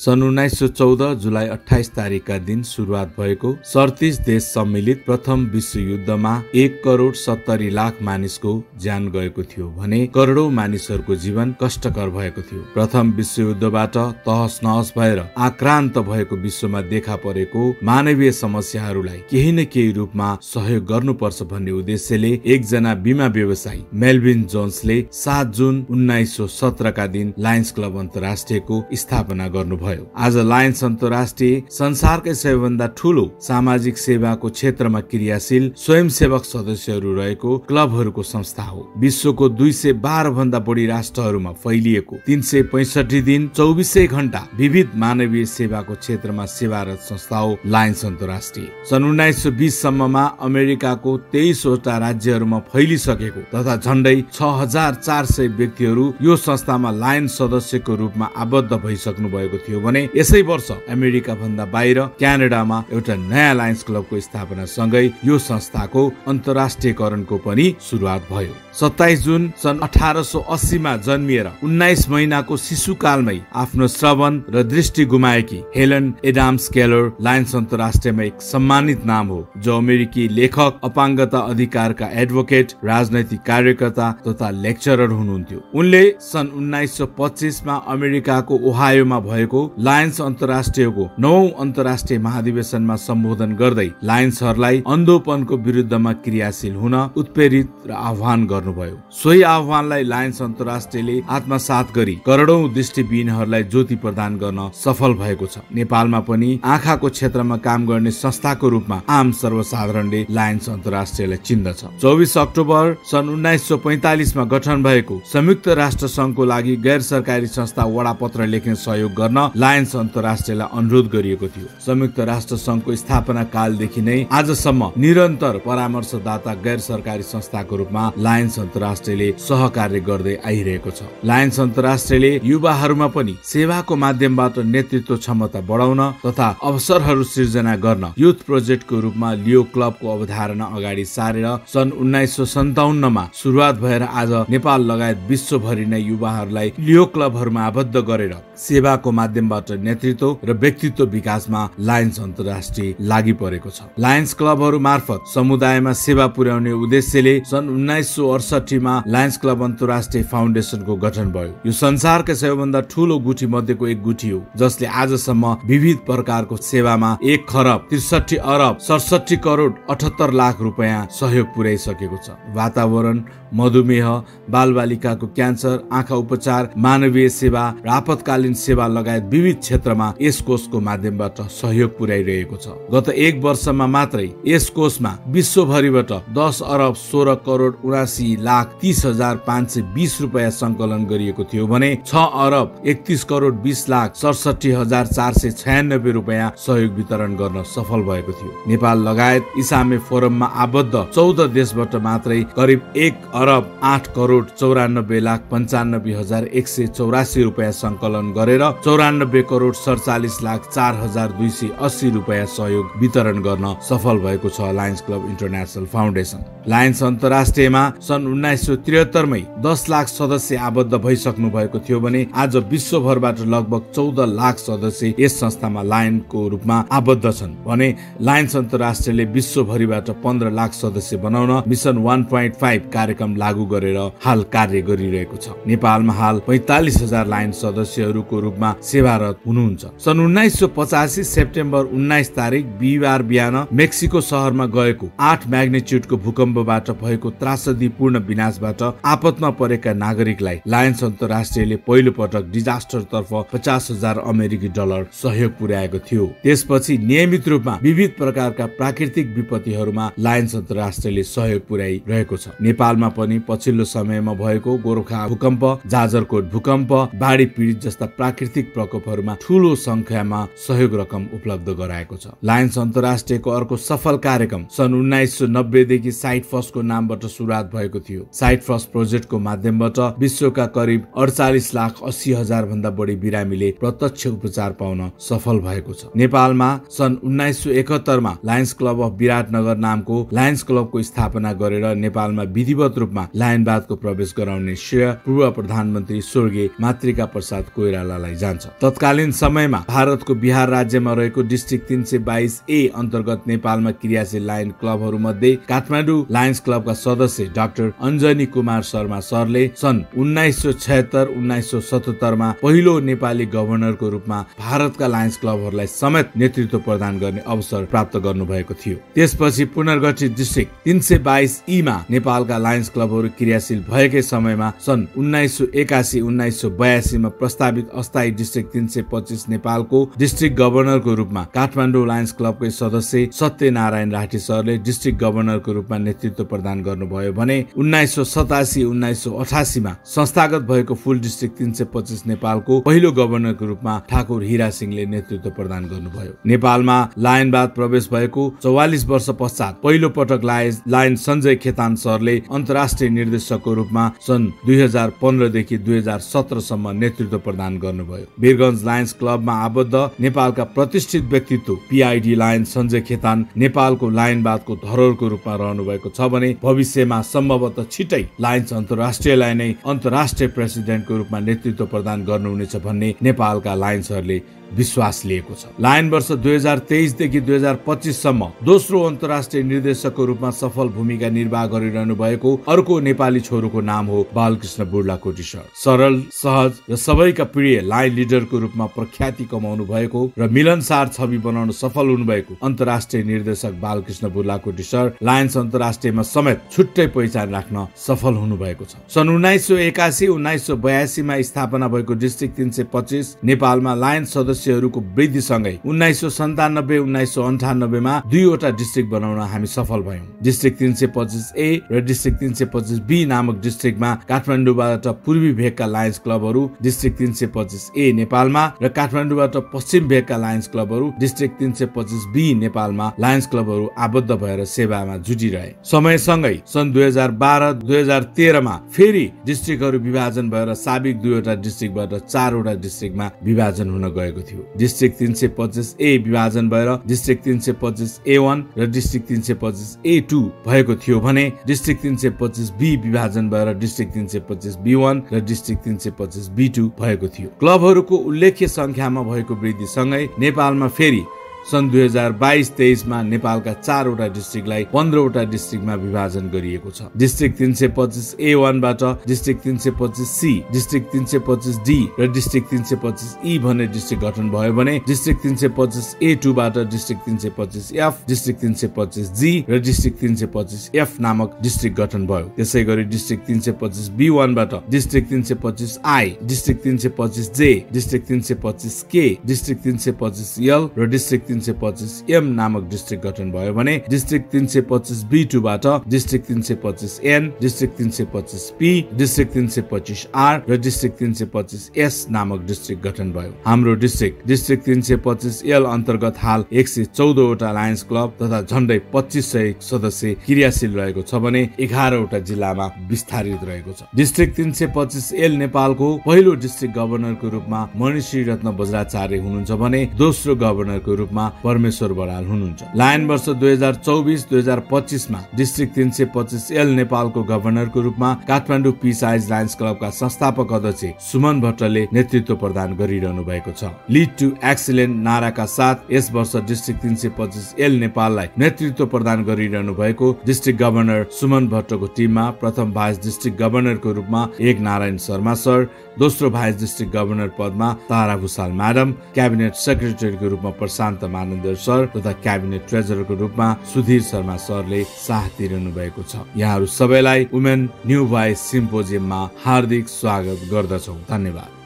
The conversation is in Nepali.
सन् 1914 जुलाई 28 तारिकका दिन सुरुवात भएको 37 देश सम्मिलित प्रथम विश्व युद्धमा 1,70,00,000 मानिसको ज्यान गएको थियो भने करोडौं मानिसहरूको जीवन कष्टकर भएको थियो। प्रथम विश्व युद्धबाट तहस नहस भएर आक्रान्त भएको विश्वमा देखा परेको मानवीय समस्याहरूलाई केही न केही रूपमा सहयोग गर्नुपर्छ भन्ने उद्देश्यले एकजना बीमा व्यवसायी मेल्भिन जोन्सले 7 जुन 1917 का दिन लायन्स क्लब अन्तर्राष्ट्रियको स्थापना गर्नुभयो। आज लायन्स अन्तर्राष्ट्रिय संसारकै सबैभन्दा ठूलो सामाजिक सेवाको क्षेत्रमा क्रियाशील स्वयंसेवक सदस्यहरू रहेको क्लबहरूको संस्था हो। विश्वको 212 भन्दा बढी राष्ट्रहरूमा फैलिएको 365 दिन 24 घण्टा विविध मानवीय सेवाको क्षेत्रमा सेवारत संस्था हो लायन्स अन्तर्राष्ट्रिय। सन् 1920 सम्ममा अमेरिकाको 23 वटा राज्यहरूमा फैलिसकेको तथा झण्डै 6400 व्यक्तिहरू यो संस्थामा लायन्स सदस्यको रूपमा आबद्ध भइसक्नु भएको थियो भने यसै वर्ष अमेरिका भन्दा बाहिर क्यानाडामा एउटा नयाँ लायन्स क्लबको स्थापना सँगै यो संस्थाको अन्तर्राष्ट्रियकरणको पनि सुरुवात भयो। 27 जुन सन् 1880 मा जन्मिएर 19 महिनाको शिशुकालमै आफ्नो श्रवण र दृष्टि गुमाएकी हेलन एडम्स केलर लायन्स अन्तर्राष्ट्रियमा एक सम्मानित नाम हो, जो अमेरिकी लेखक, अपाङ्गता अधिकारका एडभोकेट, राजनैतिक कार्यकर्ता तथा लेक्चरर हुनुहुन्थ्यो। उनले सन् 1925 मा अमेरिकाको ओहायोमा भएको लायन्स अन्तर्राष्ट्रियको 9औं अन्तर्राष्ट्रिय महाधिवेशनमा सम्बोधन गर्दै लायन्सहरूलाई अन्धोपनको विरुद्धमा क्रियाशील हुन उत्प्रेरित र आह्वान गर्नुभयो। सोही आह्वानलाई लायन्स अन्तर्राष्ट्रियले आत्मसात गरी करोडौं दृष्टिविहीनहरूलाई ज्योति प्रदान गर्न सफल भएको छ। नेपालमा पनि आँखाको क्षेत्रमा काम गर्ने संस्थाको रूपमा आम सर्वसाधारणले लायन्स अन्तर्राष्ट्रियलाई चिन्दछ। 24 अक्टोबर सन् 1945 मा गठन भएको संयुक्त राष्ट्र संघको लागि गैर सरकारी संस्था वडापत्र लेख्ने सहयोग गर्न लायन्स अन्तर्राष्ट्रियलाई अनुरोध गरिएको थियो। संयुक्त राष्ट्र संघको स्थापना कालदेखि नै आजसम्म निरन्तर परामर्शदाता गैर सरकारी संस्थाको रूपमा लायन्स अन्तर्राष्ट्रियले सहकार्य गर्दै आइरहेको छ। लायन्स अन्तर्राष्ट्रियले युवाहरूमा पनि सेवाको माध्यमबाट नेतृत्व क्षमता बढाउन तथा अवसरहरू सृजना गर्न युथ प्रोजेक्टको रूपमा लियो क्लबको अवधारणा अगाडि सारेर सन् 1957 मा सुरुवात भएर आज नेपाल लगायत विश्वभरि नै युवाहरूलाई लियो क्लबहरूमा आबद्ध गरेर सेवाको माध्यमबाट नेतृत्व र व्यक्तित्व विकासमा लायन्स अन्तर्राष्ट्रिय लागि परेको छ। लायन्स क्लबहरू मार्फत समुदायमा सेवा पुर्याउने उद्देश्यले सन् 1968 मा लायन्स क्लब अन्तर्राष्ट्रिय फाउन्डेसनको गठन भयो। यो संसारकै सबैभन्दा ठूलो गुठी मध्येको एक गुठी हो, जसले आजसम्म विविध प्रकारको सेवामा 1,63,67,68,78,00,000 रुपैयाँ सहयोग पुर्याइसकेको छ। वातावरण, मधुमेह, बालबालिकाको क्यान्सर, आँखा उपचार, मानवीय सेवा र आपतकालीन सेवा लगायत विविध क्षेत्रमा यस कोषको माध्यमबाट सहयोग पुर्याइरहेको छ। गत 1 वर्षमा मात्रै यस कोषमा विश्वभरिबाट 10,79,79,30,520 रुपैयाँ संकलन गरिएको थियो भने 6,31,20,67,496 रुपैयाँ सहयोग वितरण गर्न सफल भएको थियो। नेपाल लगायत इसामे फोरममा आबद्ध 14 देशबाट मात्रै करिब 1,08,94,95,184 रुपैयाँ संकलन गरेर 94,47,04,280 रुपैयाँ सहयोग वितरण गर्न सफल भएको छ Lions Club International Foundation. Lions अन्तर्राष्ट्रियमा सन् 1973 मै 10 लाख सदस्य आबद्ध भइसक्नु भएको थियो भने आज विश्वभरबाट लगभग 14 लाख सदस्य यस संस्थामा लायनको रूपमा आबद्ध छन् भने लायन्स अन्तर्राष्ट्रियले विश्वभरिबाट 15 लाख सदस्य बनाउन मिसन 1.5 कार्यक्रम लागू गरेर हाल कार्य गरिरहेको छ। नेपालमा हाल 45,000 लायन्स सदस्यहरूको रूपमा सेवारत हुनुहुन्छ। सन् 1985 सेप्टेम्बर 19 तारिक बिहिबार बिहान मेक्सिको शहरमा गएको 8 म्याग्निट्युडको भूकम्पबाट भएको त्रासदीपूर्ण विनाशबाट आपतमा परेका नागरिकलाई लायन्स अन्तर्राष्ट्रियले पहिलो पटक डिजास्टर तर्फ 50,000 अमेरिकी डलर सहयोग पुर्याएको थियो। त्यसपछि नियमित रूपमा विविध प्रकारका प्राकृतिक विपत्तिहरूमा लायन्स अन्तर्राष्ट्रियले सहयोग पुर्याइरहेको छ। नेपालमा पनि पछिल्लो समयमा भएको गोरखा भूकम्प, जाजरकोट भूकम्प, बाढी पीडित जस्ता प्राकृतिक प्रकोपहरूमा ठूलो संख्यामा सहयोग रकम उपलब्ध गराएको छ। लायन्स अन्तर्राष्ट्रियको अर्को सफल कार्यक्रम सन् 1990 देखि साइट फर्स्टको नामबाट सुरुवात भएको थियो। साइट फर्स्ट प्रोजेक्टको माध्यमबाट विश्वका करिब 48,80,000 भन्दा बढी बिरामीले प्रत्यक्ष उपचार पाउन सफल भएको छ। नेपालमा सन् 1971 मा लायन्स क्लब अफ विराटनगर नामको लायन्स क्लबको स्थापना गरेर नेपालमा विधिवत रूपमा लायनवादको प्रवेश गराउने श्रेय पूर्व प्रधानमन्त्री स्वर्गीय मातृका प्रसाद कोइरालालाई जान्छ। तत्कालीन समयमा भारतको बिहार राज्यमा रहेको डिस्ट्रिक्ट 322A अन्तर्गत नेपालमा क्रियाशील लायन क्लबहरू मध्ये काठमाडौँ लायन्स क्लबका सदस्य डाक्टर अञ्जनी कुमार शर्मा सरले सन् 1976-1977 मा पहिलो नेपाली गभर्नरको रूपमा भारतका लायन्स क्लबहरूलाई समेत नेतृत्व प्रदान गर्ने अवसर प्राप्त गर्नुभएको थियो। त्यसपछि पुनर्गठित डिस्ट्रिक्ट 322E मा नेपालका लायन्स क्लबहरू क्रियाशील भएकै समयमा सन् 1981-1982 मा प्रस्तावित अस्थायी डिस्ट्रिक्ट 325 नेपालको डिस्ट्रिक्ट गभर्नरको रूपमा काठमाडौँ लायन्स क्लबकै सदस्य सत्यनारायण राठी सरले डिस्ट्रिक्ट गभर्नरको रूपमा नेतृत्व प्रदान गर्नुभयो भने 1987-1988 मा संस्थागत भएको फुल डिस्ट्रिक्ट 325 नेपालको पहिलो गभर्नरको रूपमा ठाकुर हीरा सिंहले नेतृत्व प्रदान गर्नुभयो। नेपालमा लायनवाद प्रवेश भएको 44 वर्ष पश्चात पहिलो पटक लायन सञ्जय खेतान सरले अन्तर्राष्ट्रिय निर्देशकको रूपमा सन् 2015 देखि 2017 सम्म नेतृत्व प्रदान गर्नुभयो। वीरगञ्ज लायन्स क्लबमा आबद्ध नेपालका प्रतिष्ठित व्यक्तित्व पीआईडी लायन सञ्जय खेतान नेपालको लायनवादको धरोहरको रूपमा रहनु भएको छ भने भविष्यमा सम्भवतः छिटै लायन्स अन्तर्राष्ट्रियलाई नै अन्तर्राष्ट्रिय प्रेसिडेन्टको रूपमा नेतृत्व प्रदान गर्नुहुनेछ भन्ने नेपालका लायन्सहरूले विश्वास लिएको छ। लायन वर्ष 2023 देखि 2025 सम्म दोस्रो अन्तर्राष्ट्रिय निर्देशकको रूपमा सफल भूमिका निर्वाह गरिरहनु भएको अर्को नेपाली छोरोको नाम हो बालकृष्ण बुर्लाकोटी सर। सरल, सहज र सबैका प्रिय लायन लिडरको रूपमा प्रख्याति कमाउनु भएको र मिलनसार छवि बनाउन सफल हुनुभएको अन्तर्राष्ट्रिय निर्देशक बालकृष्ण बुर्लाकोटी सर लायन्स अन्तर्राष्ट्रियमा समेत छुट्टै पहिचान राख्न सफल हुनुभएको छ। सन् 1981-1982 मा स्थापना भएको डिस्ट्रिक्ट 325 नेपालमा लायन सदस्यहरूको वृद्धिसँगै 1997-1998 मा दुईवटा डिस्ट्रिक्ट बनाउन हामी सफल भयौं। डिस्ट्रिक्ट 325A र डिस्ट्रिक्ट 325B नामक डिस्ट्रिक्टमा काठमाडौँबाट पूर्वी भेगका लायन्स क्लबहरू, डिस्ट्रिक्ट 325A नेपालमा र काठमाडौँबाट पश्चिम भेगका लायन्स क्लबहरू, डिस्ट्रिक्ट 325B नेपालमा लायन्स क्लबहरू आबद्ध भएर सेवामा जुटिरहे। समयसँगै सन् 2012-2013 मा फेरि डिस्ट्रिक्टहरू विभाजन भएर साबिक दुईवटा डिस्ट्रिक्टबाट चारवटा डिस्ट्रिक्टमा विभाजन हुन गएको थियो। डिस्ट्रिक्ट 325A विभाजन भएर डिस्ट्रिक्ट 325A1 र डिस्ट्रिक्ट 325A2 भएको थियो भने डिस्ट्रिक्ट 325B विभाजन भएर डिस्ट्रिक्ट 325B1 र डिस्ट्रिक्ट 325B2 भएको थियो। क्लबहरूको उल्लेख्य संख्यामा भएको वृद्धिसँगै नेपालमा फेरि सन् 2022-23 मा नेपालका चारवटा डिस्ट्रिक्टलाई 15वटा डिस्ट्रिक्टमा विभाजन गरिएको छ। डिस्ट्रिक्ट 325A1 बाट डिस्ट्रिक्ट 325C, डिस्ट्रिक्ट 325D र डिस्ट्रिक्ट 325E भन्ने डिस्ट्रिक्ट गठन भयो भने डिस्ट्रिक्ट 325A2 बाट डिस्ट्रिक्ट 325F, डिस्ट्रिक्ट 325G र डिस्ट्रिक्ट 325F नामक डिस्ट्रिक्ट गठन भयो। त्यसैगरी डिस्ट्रिक्ट 325B1 बाट district 325I, district 325J, district 325K, district 325L र डिस्ट्रिक्ट 325M नामक डिस्ट्रिक्ट गठन भयो भने डिस्ट्रिक्ट 325B2 बाट district 325N, district 325P, district 325R र डिस्ट्रिक्ट 325S नामक डिस्ट्रिक्ट गठन भयो। हाम्रो डिस्ट्रिक्ट 325L अन्तर्गत हाल 114वटा लायन्स क्लब तथा झण्डै 2500 सदस्य क्रियाशील रहेको छ भने 11वटा जिल्लामा विस्तारित रहेको छ। डिस्ट्रिक्ट 325L नेपालको पहिलो डिस्ट्रिक्ट गभर्नरको रूपमा मणिश्री रत्न बज्राचार्य हुनुहुन्छ भने दोस्रो गभर्नरको रूपमा परमेश्वर बराल हुनुहुन्छ। लायन वर्ष 2024-2025 मा डिस्ट्रिक्ट 325L नेपालको गभर्नरको रूपमा काठमाडौँ पीस आइज लायन्स क्लबका संस्थापक अध्यक्ष सुमन भट्टले नेतृत्व प्रदान गरिरहनु भएको छ। लिड टु एक्सिलेन्ट नाराका साथ यस वर्ष डिस्ट्रिक्ट 325L नेपाललाई नेतृत्व प्रदान गरिरहनु भएको डिस्ट्रिक्ट गभर्नर सुमन भट्टको टिममा प्रथम भाइस डिस्ट्रिक्ट गभर्नरको रूपमा एक नारायण शर्मा सर, दोस्रो भाइस डिस्ट्रिक्ट गभर्नर पदमा तारा भुसाल म्याडम, क्याबिनेट सेक्रेटरीको रूपमा प्रशान्त मानन्दर सर तथा क्याबिनेट ट्रेजररको रूपमा सुधीर शर्मा सरले साथ दिइरहनु भएको छ। यहाँहरू सबैलाई वुमेन न्यू भोइस सिम्पोजियममा हार्दिक स्वागत गर्दछौँ। धन्यवाद।